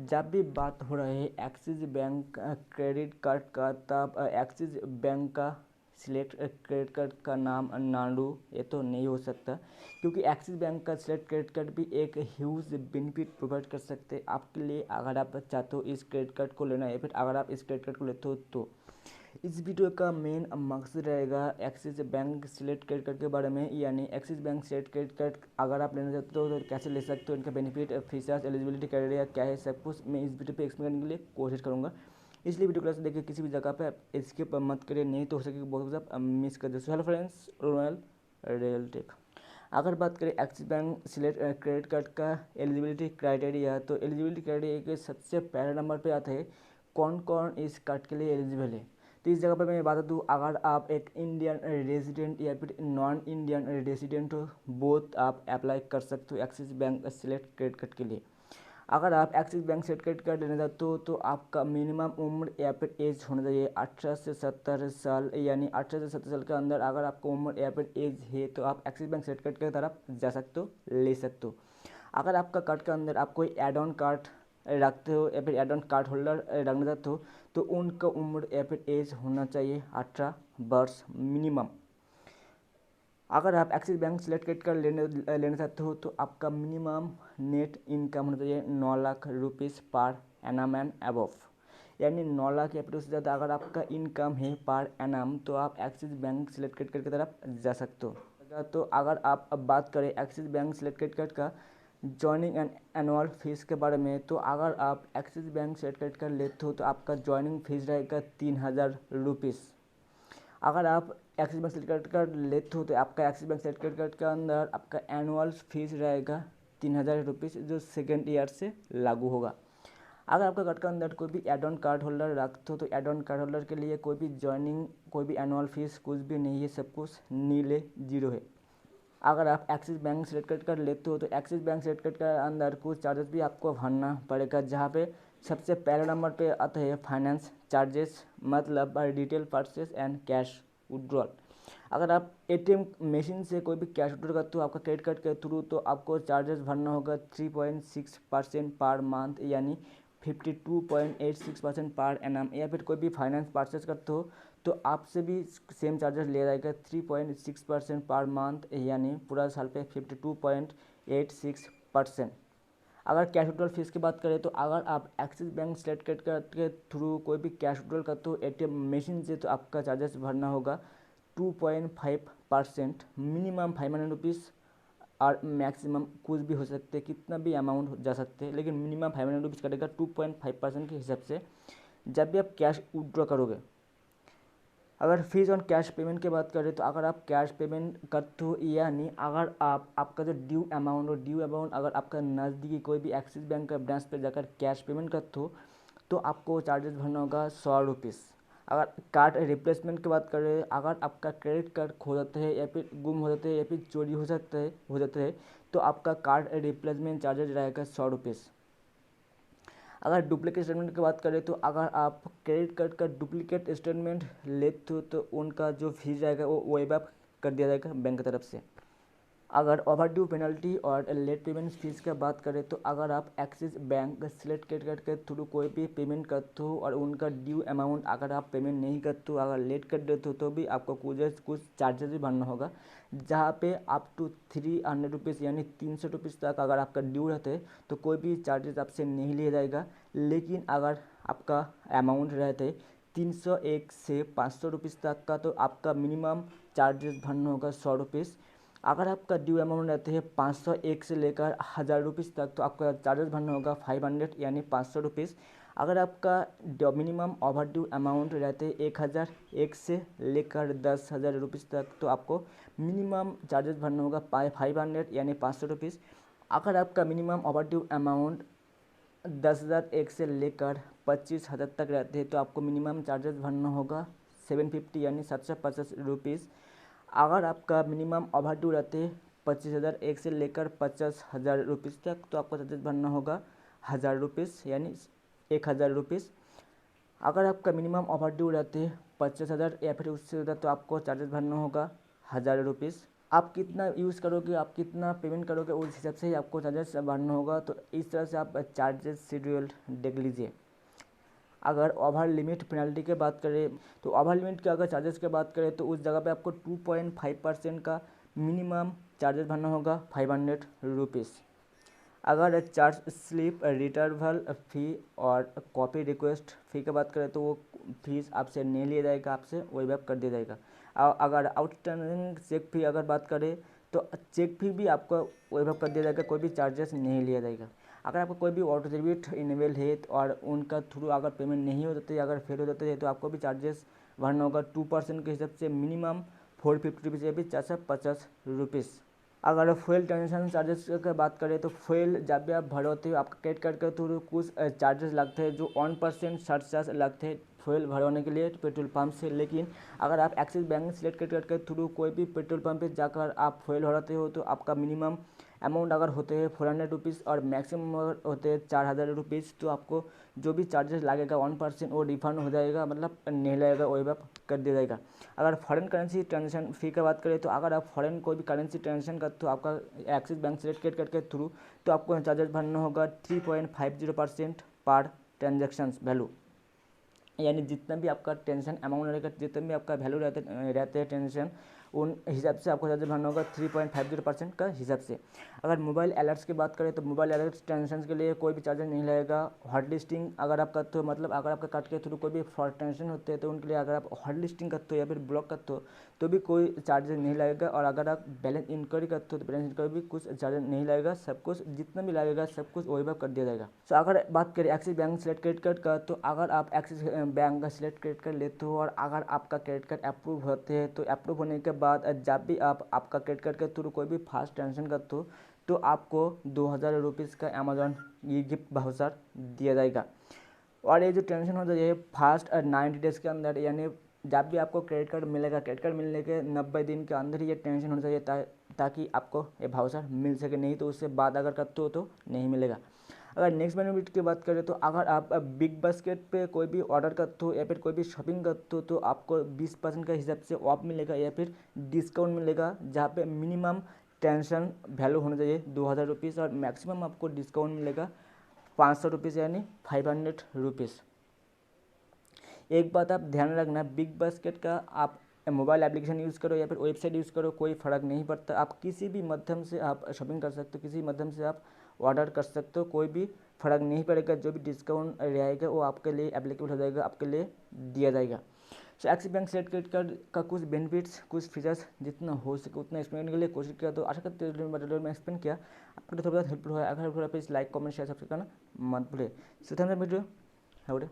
जब भी बात हो रही है एक्सिस बैंक क्रेडिट कार्ड का, तब एक्सिस बैंक का सिलेक्ट क्रेडिट कार्ड का नाम नाडू ये तो नहीं हो सकता, क्योंकि एक्सिस बैंक का सिलेक्ट क्रेडिट कार्ड भी एक ह्यूज बेनिफिट प्रोवाइड कर सकते हैं आपके लिए, अगर आप चाहते हो इस क्रेडिट कार्ड को लेना, या फिर अगर आप इस क्रेडिट कार्ड को लेते हो तो इस वीडियो का मेन मकसद रहेगा axis Bank select credit card के बारे में, यानी axis Bank select credit card अगर आप लेना चाहते हो तो कैसे ले सकते हो, इनका बेनिफिट, फीचर्स, एलिजिबिलिटी क्राइटेरिया क्या है, सब कुछ मैं इस वीडियो पे एक्सप्लेन करने के लिए कोशिश करूँगा। इसलिए वीडियो क्लास देखिए, किसी भी जगह पे स्किप मत करिए, नहीं तो हो सके बहुत कुछ आप मिस कर दे। Hello friends, Royal Real Tech. अगर बात करें Axis Bank select credit card का एलिजिबिलिटी क्राइटेरिया, तो एलिजिबिलिटी क्राइटेरिया के सबसे पहले नंबर पे आता है कौन कौन इस कार्ड के लिए एलिजिबल है। तो इस जगह पर मैं बता दूँ, अगर आप एक इंडियन रेजिडेंट या फिर नॉन इंडियन रेजिडेंट हो, बोथ आप अप्लाई कर सकते हो axis bank select credit card के लिए। अगर आप axis bank select credit card लेना चाहते हो तो आपका मिनिमम उम्र या फिर एज होना चाहिए 18 से 70 साल, यानी 18 से 70 साल के अंदर अगर आपका उम्र या फिर एज है तो आप axis bank select credit card की तरफ जा सकते हो, ले सकते हो। अगर आपका कार्ड के अंदर आप कोई एड ऑन कार्ड रखते हो या फिर एड ऑन कार्ड होल्डर रखना चाहते हो तो उनका उम्र या फिर एज होना चाहिए 18 वर्ष मिनिमम। अगर आप axis bank select credit card लेना चाहते हो तो आपका मिनिमम नेट इनकम होना चाहिए 9 lakh rupees per annum and above, यानी 9 लाख या फिर उससे ज़्यादा अगर आपका इनकम है पर एनम तो आप axis bank select credit card की तरफ जा सकते हो। तो अगर आप अब बात करें Axis bank select credit card का जॉइनिंग एंड एनुअल फीस के बारे में, तो अगर आप axis bank select credit card लेते हो तो आपका जॉइनिंग फीस रहेगा 3000 रुपीज़। अगर आप axis bank select credit card लेते हो तो आपका axis bank select credit card के अंदर आपका एनुअल फीस रहेगा 3000 रुपीज़, जो सेकेंड ईयर से लागू होगा। अगर आपका कार्ड के अंदर कोई भी एड ऑन कार्ड होल्डर रखते हो तो एड ऑन कार्ड होल्डर के लिए कोई भी जॉइनिंग, कोई भी एनुअल फीस कुछ भी नहीं है, सब कुछ नीले जीरो है। अगर आप axis bank select credit card लेते हो तो axis bank select credit card के अंदर कुछ चार्जेस भी आपको भरना पड़ेगा, जहाँ पे सबसे पहले नंबर पे आता है फाइनेंस चार्जेस, मतलब detail purchase and cash withdrawal. अगर आप एटीएम मशीन से कोई भी कैश विड्रॉल करते हो आपका क्रेडिट कार्ड के थ्रू, तो आपको चार्जेस भरना होगा 3.6% पर मंथ, यानी 52.86% पर एनम। या फिर कोई भी फाइनेंस परचेस करते हो तो आपसे भी सेम चार्जेस लिया जाएगा 3.6% पर मंथ, यानी पूरा साल पे 52.86%। अगर कैश विड्रॉल फीस की बात करें तो अगर आप axis bank select credit card के थ्रू कोई भी कैश विड्रॉल करते हो एटीएम मशीन से, तो आपका चार्जेस भरना होगा 2.5%, मिनिमम 500 रुपीज़ और मैक्सिमम कुछ भी हो सकते हैं, कितना भी अमाउंट जा सकते हैं, लेकिन मिनिमम 500 रुपीज़ कटेगा 2.5% के हिसाब से जब भी आप कैश विड्रॉ करोगे। अगर फीस ऑन कैश पेमेंट की बात करें तो अगर आप कैश पेमेंट करते हो, यानी अगर आप आपका जो ड्यू अमाउंट अगर आपका नज़दीकी कोई भी एक्सिस बैंक का ब्रांच पे जाकर कैश पेमेंट करते हो तो आपको चार्जेस भरना होगा 100 रुपीज़। अगर कार्ड रिप्लेसमेंट की बात करें, अगर आपका क्रेडिट कार्ड खो जाता है या फिर गुम हो जाता है या फिर चोरी हो जाता है तो आपका कार्ड रिप्लेसमेंट चार्जेस रहेगा 100 रुपीज़। अगर डुप्लीकेट स्टेटमेंट की बात करें तो अगर आप क्रेडिट कार्ड का डुप्लीकेट स्टेटमेंट लेते हो तो उनका जो फीस रहेगा वो वेव ऑफ कर दिया जाएगा बैंक की तरफ से। अगर ओवरड्यू पेनल्टी और लेट पेमेंट फीस की बात करें तो अगर आप axis bank select credit card के थ्रू कोई भी पेमेंट करते हो और उनका ड्यू अमाउंट अगर आप पेमेंट नहीं करते हो, अगर लेट कर देते हो तो भी आपको कुछ चार्जेस भी भरना होगा, जहाँ पे अप टू 300 रुपीज़ यानी 300 रुपीज़ तक अगर आपका ड्यू रहता है तो कोई भी चार्जेस आपसे नहीं लिया जाएगा। लेकिन अगर आपका अमाउंट रहता है 301 से 500 रुपीज़ तक का तो आपका मिनिमम चार्जेस भरना होगा 100 रुपीज़। अगर आपका ड्यू अमाउंट रहते हैं 501 से लेकर 1000 रुपीज़ तक तो आपका चार्जेस भरना होगा 500 यानी 500 रुपीज़। अगर आपका मिनिमम ओवर ड्यू अमाउंट रहते हैं 1001 से लेकर 10,000 रुपीज़ तक तो आपको मिनिमम चार्जेस भरना होगा 500 यानी 500 रुपीज़। अगर आपका मिनिमम ओवर ड्यू अमाउंट 10,001 से लेकर 25,000 तक रहते हैं तो आपको मिनिमम चार्जेस भरना होगा 750 यानी 750 रुपीज़। अगर आपका मिनिमम ओवर ड्यू रहते 25,001 से लेकर 50,000 रुपीज़ तक तो आपको चार्जेस भरना होगा 1,000 रुपीज़ यानी 1,000 रुपीज़। अगर आपका मिनिमम ओवर ड्यू रहते 50,000 या फिर उससे ज़्यादा तो आपको चार्जेस भरना होगा 1,000 रुपीज़। आप कितना यूज़ करोगे, आप कितना पेमेंट करोगे, उस हिसाब से ही आपको चार्जेस भरना होगा। तो इस तरह से आप चार्जेस शेड्यूल देख लीजिए। अगर ओवर लिमिट पेनल्टी की बात करें तो ओवर लिमिट के अगर चार्जेस की बात करें तो उस जगह पे आपको 2.5% का मिनिमम चार्जेस भरना होगा, 500 रुपीज़। अगर चार्ज स्लिप, रिटर्वल फ़ी और कॉपी रिक्वेस्ट फ़ी की बात करें तो वो फीस आपसे नहीं लिया जाएगा, आपसे वेव कर दिया जाएगा। अगर आउटस्टैंडिंग चेक फ़ी अगर बात करें तो चेक फ़ी भी आपको वेव कर दिया जाएगा, कोई भी चार्जेस नहीं लिया जाएगा। अगर आपको कोई भी ऑटो डेबिट इनेबल है और उनका थ्रू अगर पेमेंट नहीं हो जाते, अगर फेल हो जाते हैं तो आपको भी चार्जेस भरना होगा 2% के हिसाब से, मिनिमम 450 रुपीज़ या फिर 450 रुपीज़। अगर फ्यूल ट्रांजेक्शन चार्जेस की बात करें तो फ्यूल जब भी आप भरोते हो आपका क्रेडिट कार्ड के थ्रू कुछ चार्जेस लगते हैं, जो 1% सरचार्ज लगते हैं फ्यूल भरवाने के लिए पेट्रोल पंप से। लेकिन अगर आप axis Bank select credit card के थ्रू कोई भी पेट्रोल पंप पे जाकर आप फ्यूल भराते हो तो आपका मिनिमम अमाउंट अगर होते हैं 400 रुपीज़ और मैक्सिमम अगर होते हैं 4000 रुपीज़, तो आपको जो भी चार्जेस लगेगा 1% वो रिफंड हो जाएगा, मतलब नहीं लगेगा, वही बात कर दिया जाएगा। अगर फॉरेन करेंसी ट्रांजेक्शन फ़ी की बात करें तो अगर आप फॉरेन कोई भी करेंसी ट्रांजेक्शन करते हो आपका axis Bank select credit card के थ्रू, तो आपको चार्जेस भरना होगा 3.50% पर ट्रांजेक्शन वैल्यू। यानी जितना भी आपका टेंशन अमाउंट रहेगा, जितना भी आपका वैल्यू रहते हैं टेंशन, उन हिसाब से आपको चार्ज भरना होगा 3.50% का हिसाब से। अगर मोबाइल अलर्ट्स की बात करें तो मोबाइल अलर्ट्स ट्रांजेक्शन के लिए कोई भी चार्जेस नहीं लगेगा। हॉट लिस्टिंग अगर आप करते हो, मतलब अगर आपका कार्ड के थ्रू कोई भी फ्रॉड ट्रांजेक्शन होते हैं तो उनके लिए अगर आप हॉट लिस्टिंग करते हो या फिर ब्लॉक करते हो तो भी कोई चार्जेस नहीं लगेगा। और अगर आप बैलेंस इंक्वायरी करते हो तो बैलेंस इंक्वायरी भी कुछ चार्जेस नहीं लगेगा, सब कुछ जितना भी लगेगा सब कुछ वही कर दिया जाएगा। तो अगर बात करें Axis Bank select credit card का, तो अगर आप एक्सिस बैंक का सिलेक्ट क्रेडिट कार्ड लेते हो और अगर आपका क्रेडिट कार्ड अप्रूव होते हैं तो अप्रूव होने के बाद जब भी आप आपका क्रेडिट कार्ड के थ्रू कोई भी फास्ट ट्रांजेक्शन करते हो तो आपको 2000 रुपीज़ का अमेजॉन ये गिफ्ट वाउचर दिया जाएगा। और ये जो ट्रांजेक्शन होता है ये फास्ट 90 डेज़ के अंदर, यानी जब भी आपको क्रेडिट कार्ड मिलेगा, क्रेडिट कार्ड मिलने के 90 दिन के अंदर ही ये ट्रांजेक्शन होना चाहिए ताकि आपको ये वाउचर मिल सके, नहीं तो उससे बाद अगर करते हो तो नहीं मिलेगा। अगर नेक्स्ट बेनिफिट की बात करें तो अगर आप बिग बास्केट पे कोई भी ऑर्डर करते हो या फिर कोई भी शॉपिंग करते हो तो आपको 20% का हिसाब से ऑफ मिलेगा या फिर डिस्काउंट मिलेगा, जहाँ पे मिनिमम ट्रांजेक्शन वैल्यू होना चाहिए 2000 रुपीज़ और मैक्सिमम आपको डिस्काउंट मिलेगा 500 रुपीज़ यानी 500 रुपीज़। एक बात आप ध्यान रखना, बिग बास्केट का आप मोबाइल एप्लीकेशन यूज़ करो या फिर वेबसाइट यूज़ करो, कोई फ़र्क नहीं पड़ता। आप किसी भी माध्यम से आप शॉपिंग कर सकते हो, किसी माध्यम से आप ऑर्डर कर सकते हो, कोई भी फ़र्क नहीं पड़ेगा। जो भी डिस्काउंट रहेगा वो आपके लिए एप्लीकेबल हो जाएगा, आपके लिए दिया जाएगा। So Axis Bank select credit card का कुछ बेनिफिट्स, कुछ फीचर्स जितना हो सके उतना एक्सप्लेन करने के लिए कोशिश किया। तो आशा करते हैं मैं एक्सप्लेन किया आपको थोड़ा बहुत हेल्पफुल हुआ। अगर हेल्पफुल है please like comment share subscribe करना मत भूलिए। सो थैंक यू वीडियो है।